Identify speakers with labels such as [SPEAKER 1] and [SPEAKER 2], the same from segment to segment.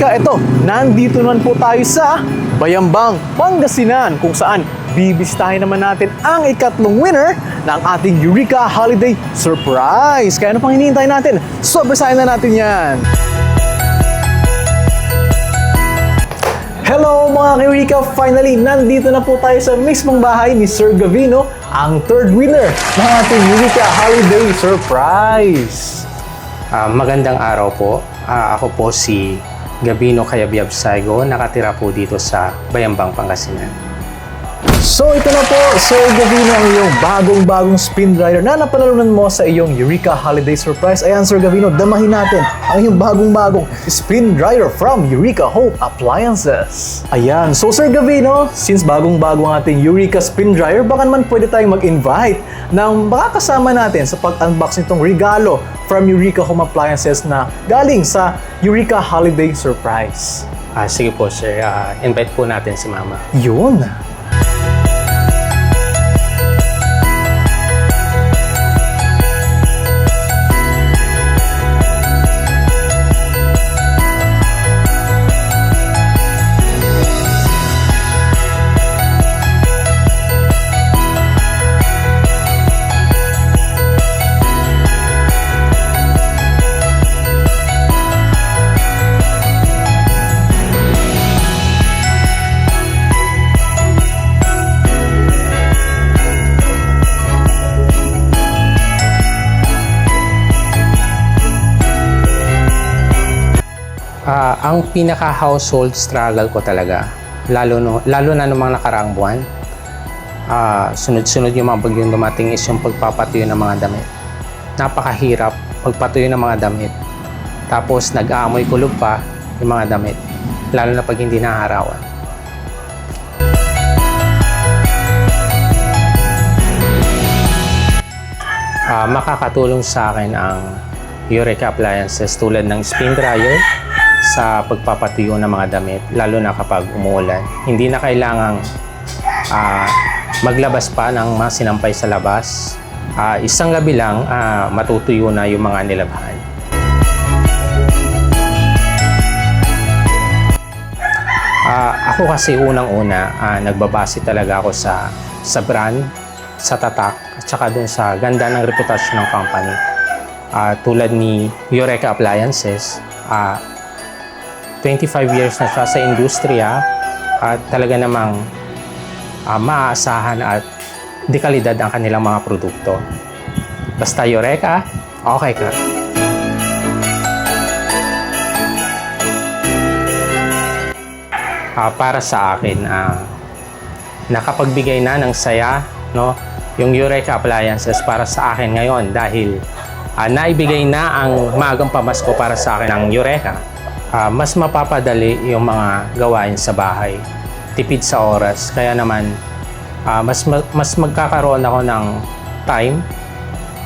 [SPEAKER 1] Eureka, ito, nandito naman po tayo sa Bayambang, Pangasinan, kung saan bibisitahin naman natin ang ikatlong winner ng ating Eureka Holiday Surprise. Kaya ano pang hinihintay natin? So, basahin na natin yan. Hello mga Eureka! Finally, nandito na po tayo sa mismong bahay ni Sir Gavino, ang third winner ng ating Eureka Holiday Surprise.
[SPEAKER 2] Magandang araw po. Ako po si Gavino Cayabyab Saigo, nakatira po dito sa Bayambang, Pangasinan.
[SPEAKER 1] So ito na po, Sir Gavino, ang iyong bagong-bagong spin dryer na napanalunan mo sa iyong Eureka Holiday Surprise. Ayan Sir Gavino, damahin natin ang iyong bagong-bagong spin dryer from Eureka Home Appliances. Ayan, so Sir Gavino, since bagong-bago ang ating Eureka spin dryer, baka naman pwede tayong mag-invite ng makakasama natin sa pag-unbox nitong regalo from Eureka Home Appliances na galing sa Eureka Holiday Surprise.
[SPEAKER 2] Sige po sir, invite po natin si Mama.
[SPEAKER 1] Yun!
[SPEAKER 2] Ang pinaka-household struggle ko talaga, lalo na noong mga nakaraang buwan, sunod-sunod yung mga bagyong dumating is yung pagpapatuyo ng mga damit. Napakahirap pagpatuyo ng mga damit. Tapos nag-aamoy kulog pa yung mga damit, lalo na pag hindi naharawan. Makakatulong sa akin ang Eureka Appliances tulad ng spin dryer sa pagpapatuyo ng mga damit, lalo na kapag umuulan. Hindi na kailangang maglabas pa ng mga sinampay sa labas. Isang gabi lang, matutuyo na yung mga nilabhan. Ako kasi unang-una, nagbabase talaga ako sa brand, sa tatak, at saka dun sa ganda ng reputasyon ng company. Tulad ni Eureka Appliances, 25 years na siya sa industriya at talaga namang maaasahan at dekalidad ang kanilang mga produkto. Basta Eureka, okay ka. Para sa akin, nakapagbigay na ng saya, no, yung Eureka Appliances para sa akin ngayon dahil naibigay na ang maagang pamasko para sa akin ng Eureka. Mas mapapadali yung mga gawain sa bahay, tipid sa oras, kaya naman mas magkakaroon ako ng time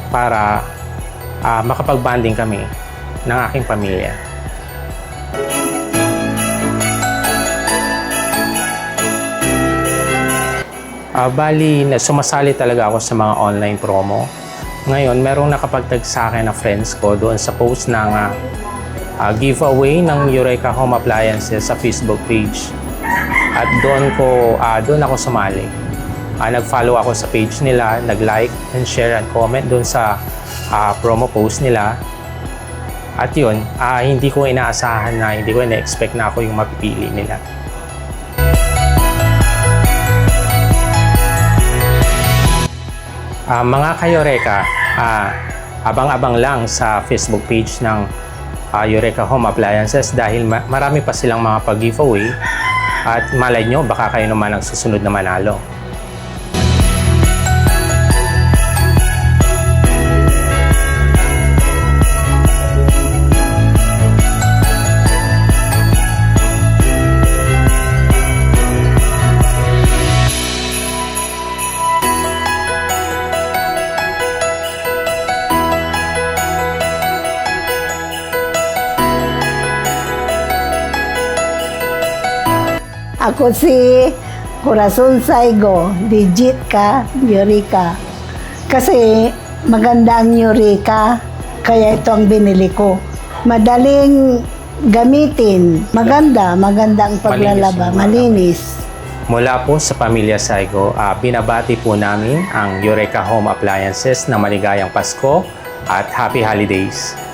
[SPEAKER 2] para makapag-bonding kami ng aking pamilya. Bali, sumasali talaga ako sa mga online promo. Ngayon, merong nakapagtag sa akin na friends ko doon sa post ng giveaway ng Eureka Home Appliances sa Facebook page. At doon ako sumali. Nag-follow ako sa page nila, nag-like and share and comment doon sa promo post nila. At yun, hindi ko inaasahan na, hindi ko ina-expect na ako yung mapipili nila. Mga ka-Eureka, abang-abang lang sa Facebook page ng Eureka Home Appliances dahil marami pa silang mga pag-giveaway at malay nyo, baka kayo naman ang susunod na manalo.
[SPEAKER 3] Ako si Corazon Saigo, legit ka, Eureka. Kasi maganda ang Eureka, kaya ito ang binili ko. Madaling gamitin. Maganda ang paglalaba, malinis.
[SPEAKER 2] Mula po sa Pamilya Saigo, binabati po namin ang Eureka Home Appliances na maligayang Pasko at Happy Holidays.